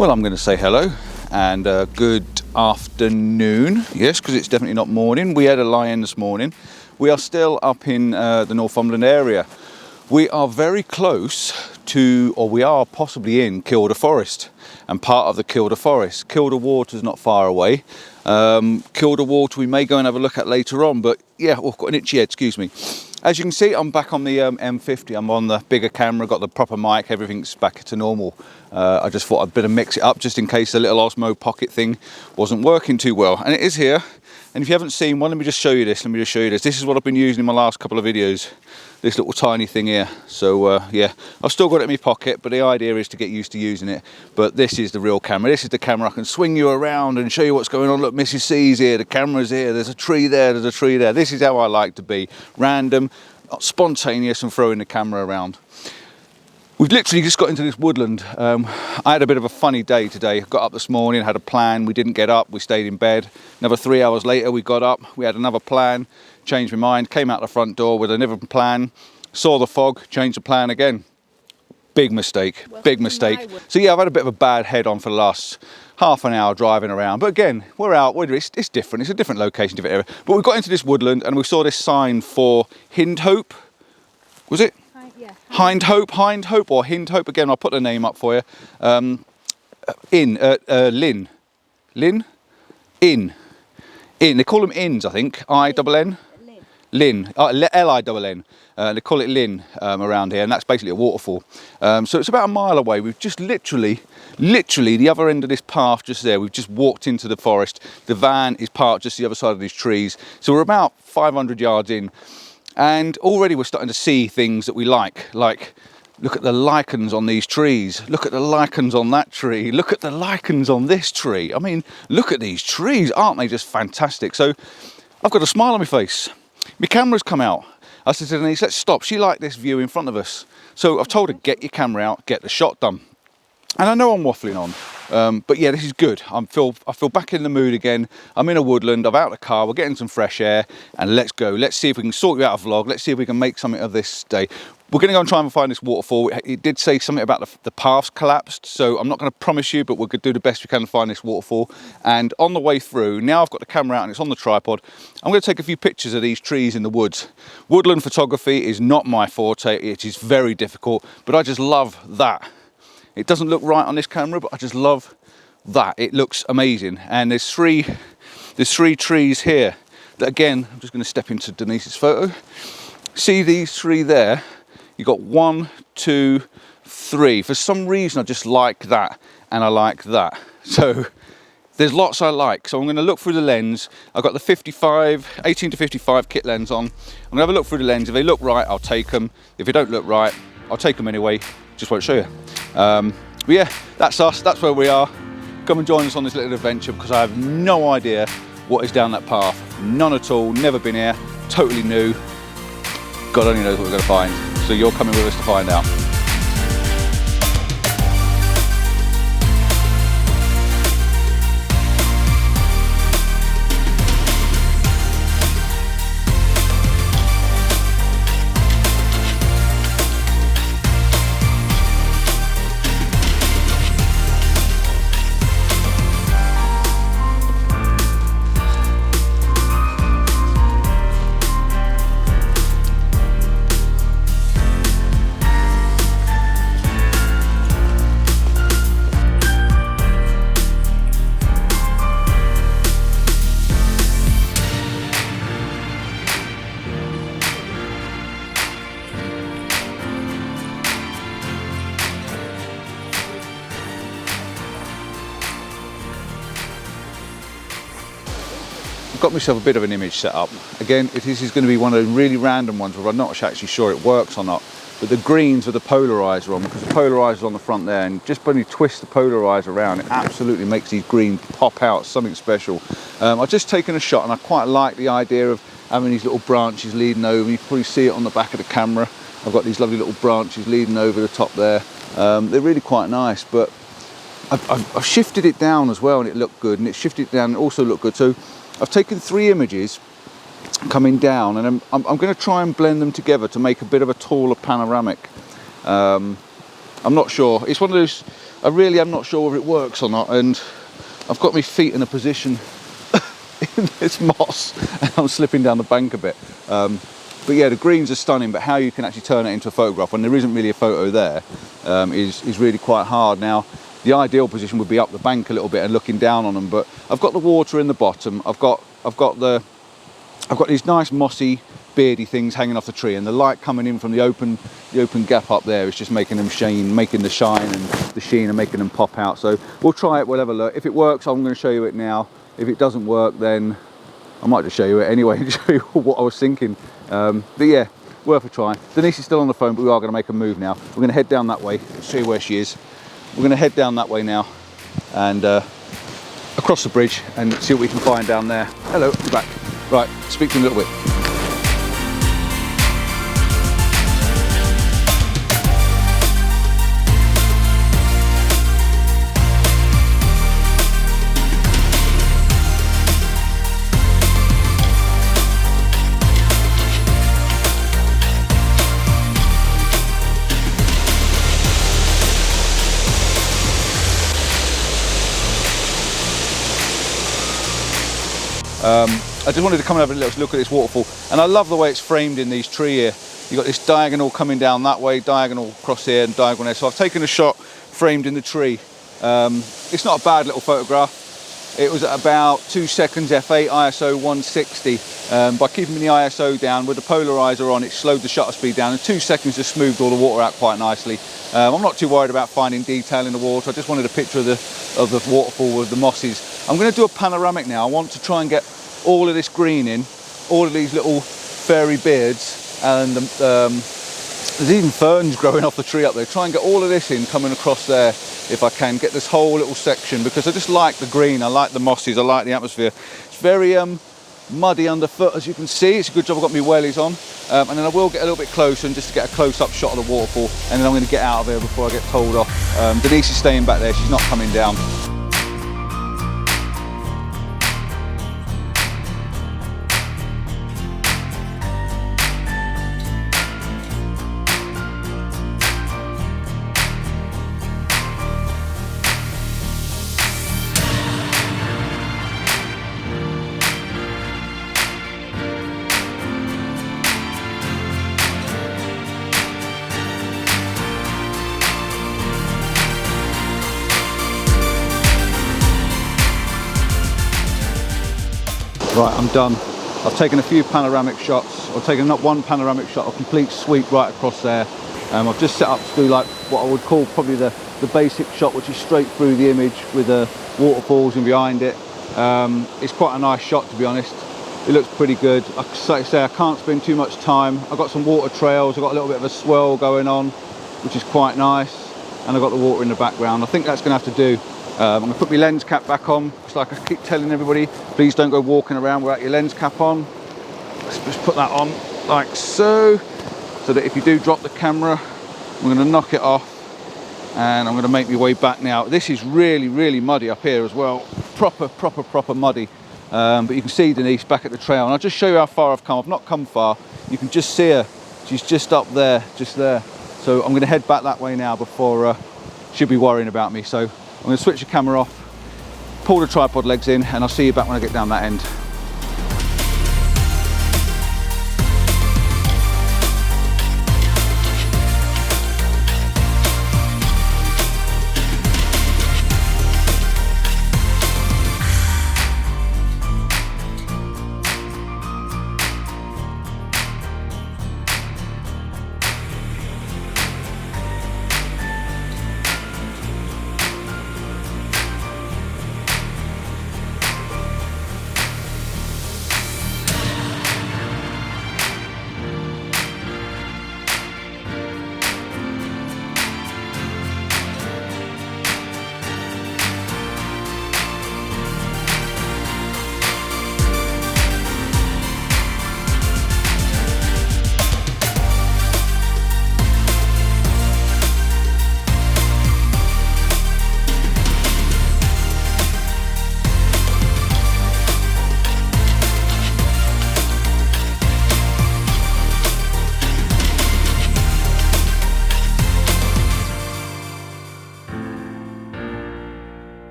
Well, I'm going to say hello and good afternoon. Yes, because it's definitely not morning. We had a lie-in this morning. We are still up in the Northumberland area. We are very close to, or we are possibly in Kielder Forest and part of the Kielder Forest. Kielder Water is not far away. Kielder Water we may go and have a look at later on, but yeah, I've got an itchy head, excuse me. As you can see, I'm back on the M50. I'm on the bigger camera, got the proper mic, everything's back to normal. I just thought I'd better mix it up just in case the little Osmo Pocket thing wasn't working too well. And it is here. And if you haven't seen one, let me just show you this. This is what I've been using in my last couple of videos. This little tiny thing here. So yeah, I've still got it in my pocket, but the idea is to get used to using it. But this is the real camera. This is the camera I can swing you around and show you what's going on. Look, Mrs. C's here, the camera's here, there's a tree there, there's a tree there. This is how I like to be. Random, spontaneous, and throwing the camera around. We've literally just got into this woodland. I had a bit of a funny day today. Got up this morning, had a plan. We didn't get up, we stayed in bed. Another 3 hours later, we got up. We had another plan, changed my mind, came out the front door with another plan, saw the fog, changed the plan again. Big mistake, big mistake. So yeah, I've had a bit of a bad head on for the last half an hour driving around. But again, we're out, it's different. It's a different location, different area. But we got into this woodland and we saw this sign for Hindhope. Was it? Yeah. Hindhope or Hindhope, again, I'll put the name up for you. Linn. They call them inns, I think. I-double-N? Linn. L-I-double-N. They call it Linn around here, and that's basically a waterfall. So it's about a mile away. We've just literally the other end of this path just there. We've just walked into the forest. The van is parked just the other side of these trees. So we're about 500 yards in. And already we're starting to see things that we like look at the lichens on these trees, look at the lichens on that tree, look at the lichens on this tree. I mean, look at these trees, aren't they just fantastic? So I've got a smile on my face. My camera's come out. I said to Denise, let's stop. She liked this view in front of us. So I've told her, get your camera out, get the shot done. And I know I'm waffling on, but yeah, this is good. I feel back in the mood again. I'm in a woodland, I'm out of the car, we're getting some fresh air, and let's go. Let's see if we can sort you out a vlog. Let's see if we can make something of this day. We're going to go and try and find this waterfall. It did say something about the paths collapsed, so I'm not going to promise you, but we're going to do the best we can to find this waterfall. And on the way through, now I've got the camera out and it's on the tripod, I'm going to take a few pictures of these trees in the woods. Woodland photography is not my forte, it is very difficult, but I just love that. It doesn't look right on this camera, but I just love that. It looks amazing. And there's three trees here that, again, I'm just going to step into Denise's photo. See these three there? You've got 1, 2, 3. For some reason, I just like that, and I like that. So there's lots I like. So I'm going to look through the lens. I've got the 18 to 55 kit lens on. I'm going to have a look through the lens. If they look right, I'll take them. If they don't look right, I'll take them anyway. Just won't show you. But yeah, that's us. That's where we are. Come and join us on this little adventure because I have no idea what is down that path. None at all. Never been here. Totally new. God only knows what we're going to find. So you're coming with us to find out. Got myself a bit of an image set up. Again, this is going to be one of those really random ones where I'm not actually sure it works or not. But the greens with the polarizer on, because the polarizer on the front there, and just when you twist the polarizer around, it absolutely makes these greens pop out, something special. I've just taken a shot and I quite like the idea of having these little branches leading over. You can probably see it on the back of the camera. I've got these lovely little branches leading over the top there. They're really quite nice, but I've shifted it down as well and it looked good, and it shifted it down and also looked good. So I've taken 3 images coming down, and I'm going to try and blend them together to make a bit of a taller panoramic. I'm not sure. It's one of those, I really am not sure whether it works or not, and I've got my feet in a position in this moss and I'm slipping down the bank a bit. But yeah, the greens are stunning, but how you can actually turn it into a photograph when there isn't really a photo there is really quite hard. Now, the ideal position would be up the bank a little bit and looking down on them, but I've got the water in the bottom. I've got these nice mossy, beardy things hanging off the tree, and the light coming in from the open gap up there is just making them shine, making the shine and the sheen and making them pop out. So we'll try it, we'll have a look. If it works, I'm going to show you it now. If it doesn't work, then I might just show you it anyway and show you what I was thinking. But yeah, worth a try. Denise is still on the phone, but we are going to make a move now. We're going to head down that way. Let's see where she is. We're going to head down that way now and across the bridge and see what we can find down there. Hello, you're back. Right, speak to you in a little bit. I just wanted to come and have a little look at this waterfall, and I love the way it's framed in these trees here. You've got this diagonal coming down that way, diagonal across here and diagonal there. So I've taken a shot framed in the tree. It's not a bad little photograph. It was at about 2 seconds f8 ISO 160. By keeping the ISO down with the polarizer on, it slowed the shutter speed down. In 2 seconds just smoothed all the water out quite nicely. I'm not too worried about finding detail in the water. I just wanted a picture of the waterfall with the mosses. I'm going to do a panoramic now. I want to try and get all of this green in, all of these little fairy beards, and there's even ferns growing off the tree up there. Try and get all of this in, coming across there if I can, get this whole little section, because I just like the green, I like the mosses, I like the atmosphere. It's very muddy underfoot, as you can see. It's a good job I've got my wellies on, and then I will get a little bit closer and just to get a close-up shot of the waterfall, and then I'm going to get out of here before I get told off. Denise is staying back there, she's not coming down. Right, I'm done. I've taken a few panoramic shots. I've taken not one panoramic shot, a complete sweep right across there. I've just set up to do like what I would call probably the basic shot, which is straight through the image with the waterfalls in behind it. It's quite a nice shot, to be honest. It looks pretty good. Like I say, I can't spend too much time. I've got some water trails. I've got a little bit of a swirl going on, which is quite nice. And I've got the water in the background. I think that's going to have to do. I'm going to put my lens cap back on. It's like I keep telling everybody, please don't go walking around without your lens cap on. Let's just put that on like so that if you do drop the camera, I'm going to knock it off, and I'm going to make my way back now. This is really, really muddy up here as well. Proper muddy. But you can see Denise back at the trail, and I'll just show you how far I've come. I've not come far. You can just see her. She's just up there, just there. So I'm going to head back that way now before she'll be worrying about me. So I'm going to switch the camera off, pull the tripod legs in, and I'll see you back when I get down that end.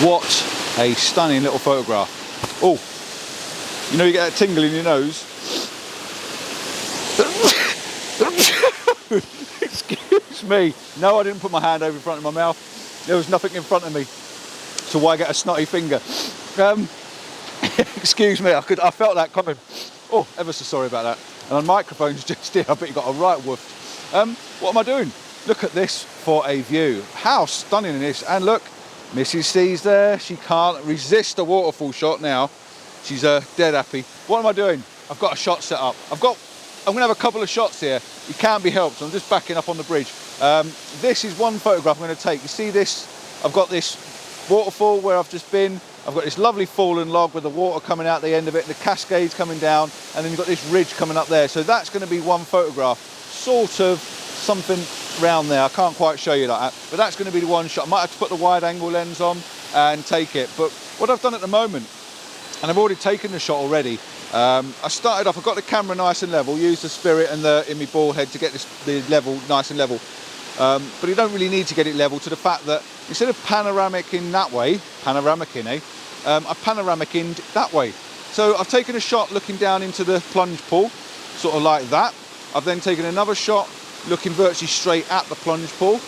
What a stunning little photograph. Oh, you know you get that tingle in your nose? Excuse me. No, I didn't put my hand over in front of my mouth. There was nothing in front of me. So why get a snotty finger? Excuse me, I felt that coming. Oh, ever so sorry about that. And on microphones just here, I bet you got a right woof. What am I doing? Look at this for a view. How stunning is this? And look, Mrs. C's there. She can't resist a waterfall shot now. She's dead happy. What am I doing? I've got a shot set up. I'm gonna have a couple of shots here. It can't be helped. So I'm just backing up on the bridge. This is one photograph I'm gonna take. You see this? I've got this waterfall where I've just been. I've got this lovely fallen log with the water coming out the end of it, the cascades coming down, and then you've got this ridge coming up there. So that's going to be one photograph, sort of something around there. I can't quite show you like that, but that's going to be the one shot. I might have to put the wide angle lens on and take it. But what I've done at the moment, and I've already taken the shot already, I started off, I got the camera nice and level, used the spirit and in my ball head to get the level nice and level. But you don't really need to get it level to the fact that instead of panoramic in that way, I panoramic in that way. So I've taken a shot looking down into the plunge pool, sort of like that. I've then taken another shot looking virtually straight at the plunge pool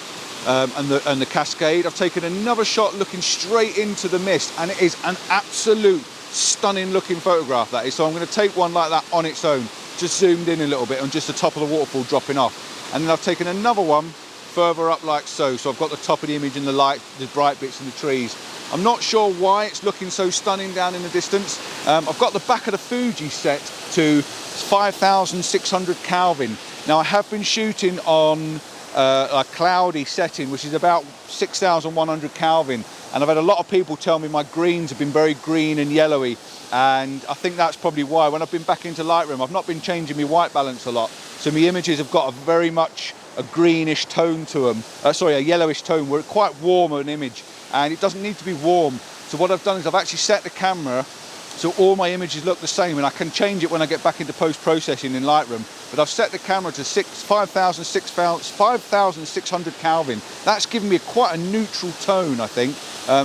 and the cascade. I've taken another shot looking straight into the mist, and it is an absolute stunning looking photograph, that is. So I'm going to take one like that on its own, just zoomed in a little bit on just the top of the waterfall dropping off. And then I've taken another one further up like so. So I've got the top of the image and the light, the bright bits and the trees. I'm not sure why it's looking so stunning down in the distance. I've got the back of the Fuji set to 5,600 Kelvin. Now I have been shooting on a cloudy setting, which is about 6,100 Kelvin. And I've had a lot of people tell me my greens have been very green and yellowy. And I think that's probably why. When I've been back into Lightroom, I've not been changing my white balance a lot. So my images have got a very much a greenish tone to them. A yellowish tone. We're quite warm an image. And it doesn't need to be warm. So what I've done is I've actually set the camera so all my images look the same, and I can change it when I get back into post-processing in Lightroom. But I've set the camera to 5,600 Kelvin. That's given me quite a neutral tone, I think.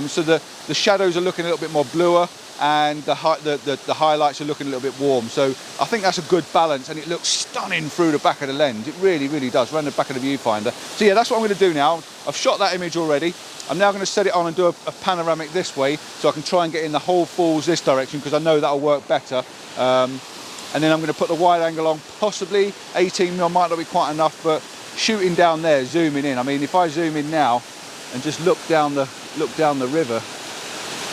So the shadows are looking a little bit more bluer, and the highlights are looking a little bit warm. So I think that's a good balance, and it looks stunning through the back of the lens. It really, really does, around the back of the viewfinder. So yeah, that's what I'm going to do now. I've shot that image already. I'm now going to set it on and do a panoramic this way, so I can try and get in the whole falls this direction, because I know that'll work better. And then I'm going to put the wide angle on, possibly 18mm might not be quite enough, but shooting down there, zooming in. I mean, if I zoom in now and just look down the river,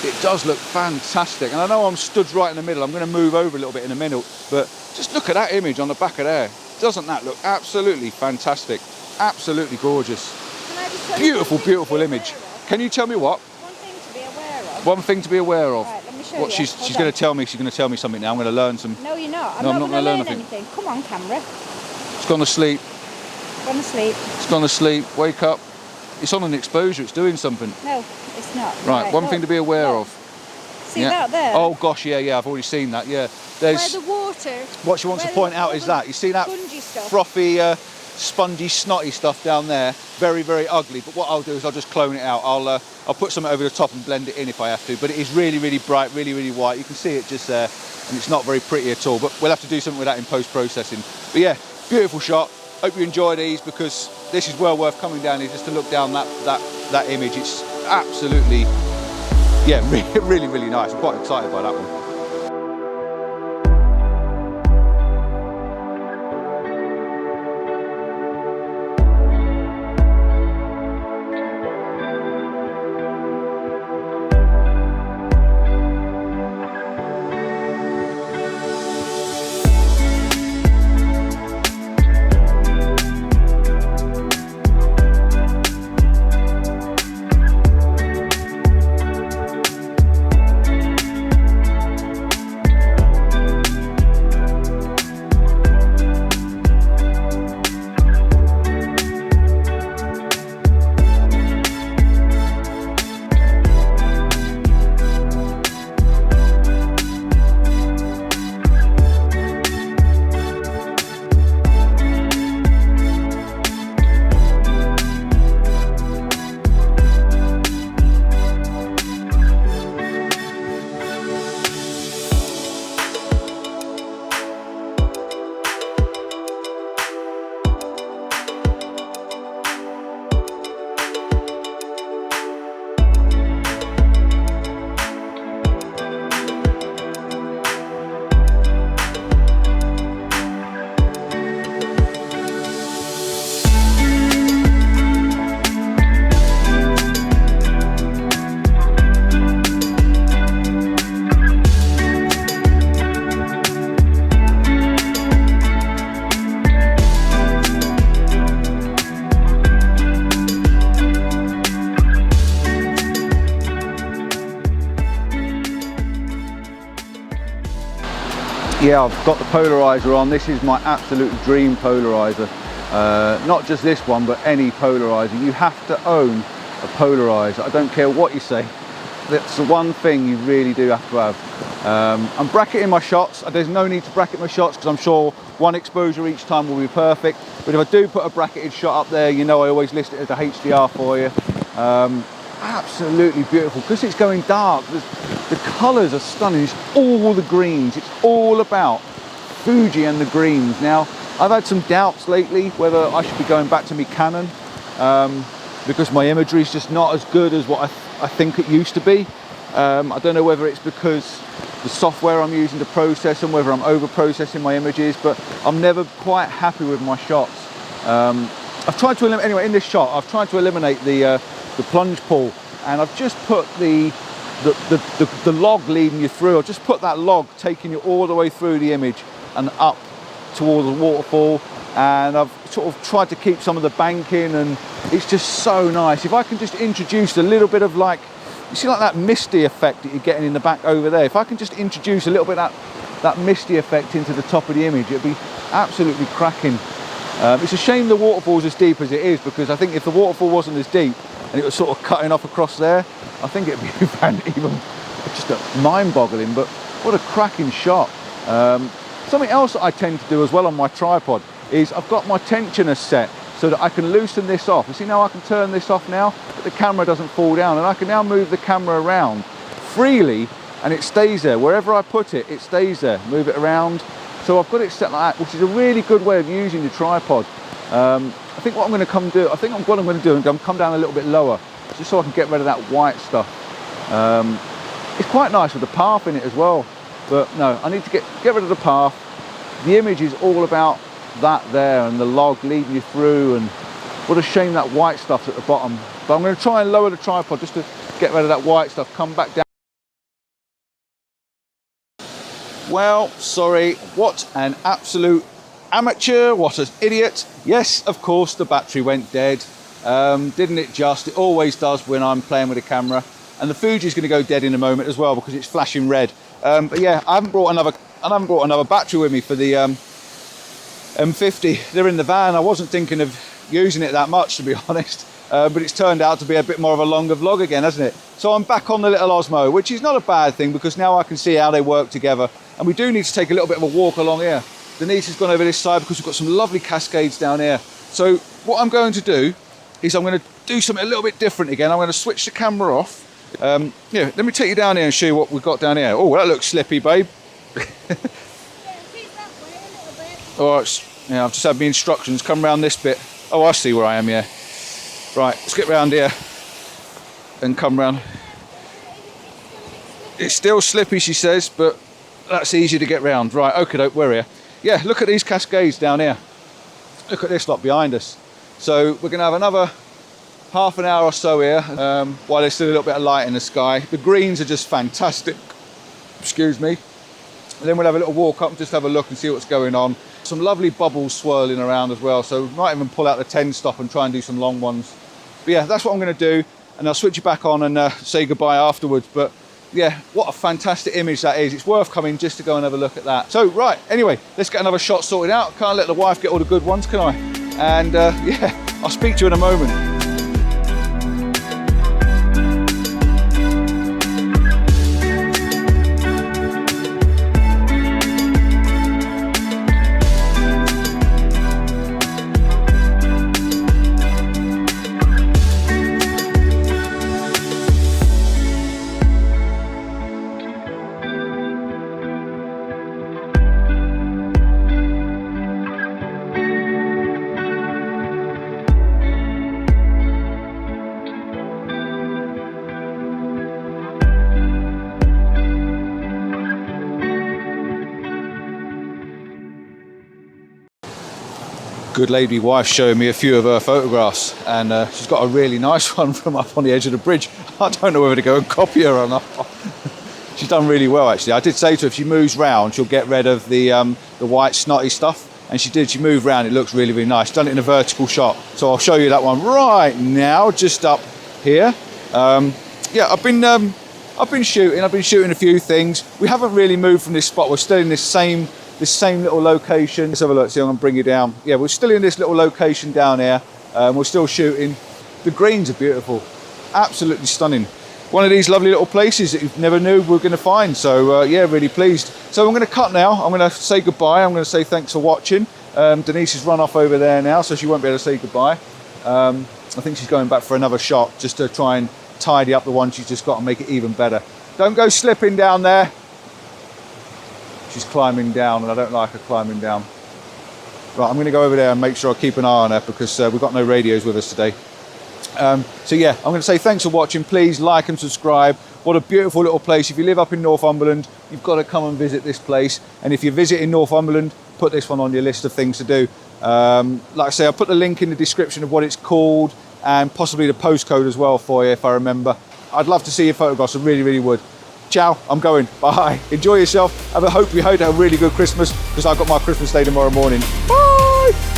it does look fantastic. And I know I'm stood right in the middle. I'm going to move over a little bit in a minute, but just look at that image on the back of there. Doesn't that look absolutely fantastic? Absolutely gorgeous. Beautiful, beautiful image. Can you tell me what? One thing to be aware of. One thing to be aware of. Right, let me show what you. she's going to tell me. She's going to tell me something now. I'm going to learn some. No, you're not. No, I'm not going to learn nothing. anything. Come on, camera. It's gone to sleep. Gone to sleep. It's gone to sleep. Wake up. It's on an exposure. It's doing something. No, it's not. Right. One thing to be aware of. See that there? Oh gosh, yeah. I've already seen that. Yeah. There's. Where the water. What she wants to point out is that you see that frothy, spongy, snotty stuff down there. Very, very ugly. But what I'll do is I'll just clone it out. I'll put something over the top and blend it in if I have to. But it is really, really bright, really, really white. You can see it just there, and it's not very pretty at all. But we'll have to do something with that in post-processing. But yeah, beautiful shot. Hope you enjoy these, because this is well worth coming down here just to look down that image. It's absolutely, yeah, really, really nice. I'm quite excited by that one. Yeah, I've got the polarizer on. This is my absolute dream polarizer. Not just this one, but any polarizer. You have to own a polarizer. I don't care what you say. That's the one thing you really do have to have. I'm bracketing my shots. There's no need to bracket my shots because I'm sure one exposure each time will be perfect. But if I do put a bracketed shot up there, you know I always list it as a HDR for you. Absolutely beautiful because it's going dark. The colours are stunning. It's all the greens. It's all about Fuji and the greens. Now, I've had some doubts lately whether I should be going back to my Canon because my imagery is just not as good as what I think it used to be. I don't know whether it's because the software I'm using to process and whether I'm over processing my images, but I'm never quite happy with my shots. I've tried to eliminate, anyway, in this shot, I've tried to eliminate the plunge pull, and I've just put the log leading you through. I've just put that log taking you all the way through the image and up towards the waterfall, and I've sort of tried to keep some of the banking, and it's just so nice. If I can just introduce a little bit of, like, you see like that misty effect that you're getting in the back over there, if I can just introduce a little bit of that misty effect into the top of the image, it'd be absolutely cracking. It's a shame the waterfall's as deep as it is, because I think if the waterfall wasn't as deep and it was sort of cutting off across there, I think it'd be even just mind-boggling. But what a cracking shot. Something else that I tend to do as well on my tripod is I've got my tensioner set so that I can loosen this off. You see now I can turn this off now, but the camera doesn't fall down, and I can now move the camera around freely and it stays there. Wherever I put it, it stays there. Move it around. So I've got it set like that, which is a really good way of using the tripod. I think what I'm going to come do, what I'm going to do is come down a little bit lower, just so I can get rid of that white stuff. It's quite nice with the path in it as well, but no, I need to get rid of the path. The image is all about that there, and the log leading you through, and what a shame that white stuff's at the bottom. But I'm going to try and lower the tripod just to get rid of that white stuff, come back down. Well, sorry, what an absolute amateur, what an idiot. Yes, of course, the battery went dead. Didn't it just? It always does when I'm playing with a camera. And the Fuji's going to go dead in a moment as well because it's flashing red. But yeah, I haven't brought another battery with me for the M50. They're in the van. I wasn't thinking of using it that much, to be honest. But it's turned out to be a bit more of a longer vlog again, hasn't it? So I'm back on the little Osmo, which is not a bad thing because now I can see how they work together. And we do need to take a little bit of a walk along here. Denise has gone over this side because we've got some lovely cascades down here. So what I'm going to do is I'm going to do something a little bit different again. I'm going to switch the camera off. Yeah, let me take you down here and show you what we've got down here. Oh, that looks slippy, babe. All right, yeah, I've just had my instructions. Come round this bit. Oh, I see where I am, yeah. Right, let's get round here and come round. It's still slippy, she says, but that's easy to get round. Right, okay, we're here. Yeah, look at these cascades down here. Look at this lot behind us. So we're going to have another half an hour or so here while there's still a little bit of light in the sky. The greens are just fantastic. Excuse me. And then we'll have a little walk up and just have a look and see what's going on. Some lovely bubbles swirling around as well, so we might even pull out the 10 stop and try and do some long ones. But yeah, that's what I'm going to do, and I'll switch you back on and say goodbye afterwards. But yeah, what a fantastic image that is. It's worth coming just to go and have a look at that. So right, anyway, let's get another shot sorted out. Can't let the wife get all the good ones, can I? And yeah, I'll speak to you in a moment. Good lady wife showing me a few of her photographs, and she's got a really nice one from up on the edge of the bridge. I don't know whether to go and copy her or not. She's done really well, actually. I did say to her, if she moves round, she'll get rid of the white snotty stuff, and she did. She moved round. It looks really, really nice. Done it in a vertical shot, so I'll show you that one right now, just up here. Yeah, I've been I've been shooting a few things. We haven't really moved from this spot. We're still in this same little location. Let's have a look, see, I'm gonna bring you down. Yeah, we're still in this little location down here. We're still shooting. The greens are beautiful, absolutely stunning. One of these lovely little places that you never knew we were gonna find. So yeah, really pleased. So I'm gonna cut now. I'm gonna say goodbye. I'm gonna say thanks for watching. Denise has run off over there now, so she won't be able to say goodbye. I think she's going back for another shot just to try and tidy up the one she's just got and make it even better. Don't go slipping down there. She's climbing down and I don't like her climbing down. Right, I'm going to go over there and make sure I keep an eye on her because we've got no radios with us today. So yeah, I'm going to say thanks for watching. Please like and subscribe. What a beautiful little place. If you live up in Northumberland, you've got to come and visit this place. And if you're visiting Northumberland, put this one on your list of things to do. Like I say, I'll put the link in the description of what it's called and possibly the postcode as well for you if I remember. I'd love to see your photographs, I really, really would. Ciao, I'm going, bye. Enjoy yourself. We hope you had a really good Christmas because I've got my Christmas day tomorrow morning. Bye!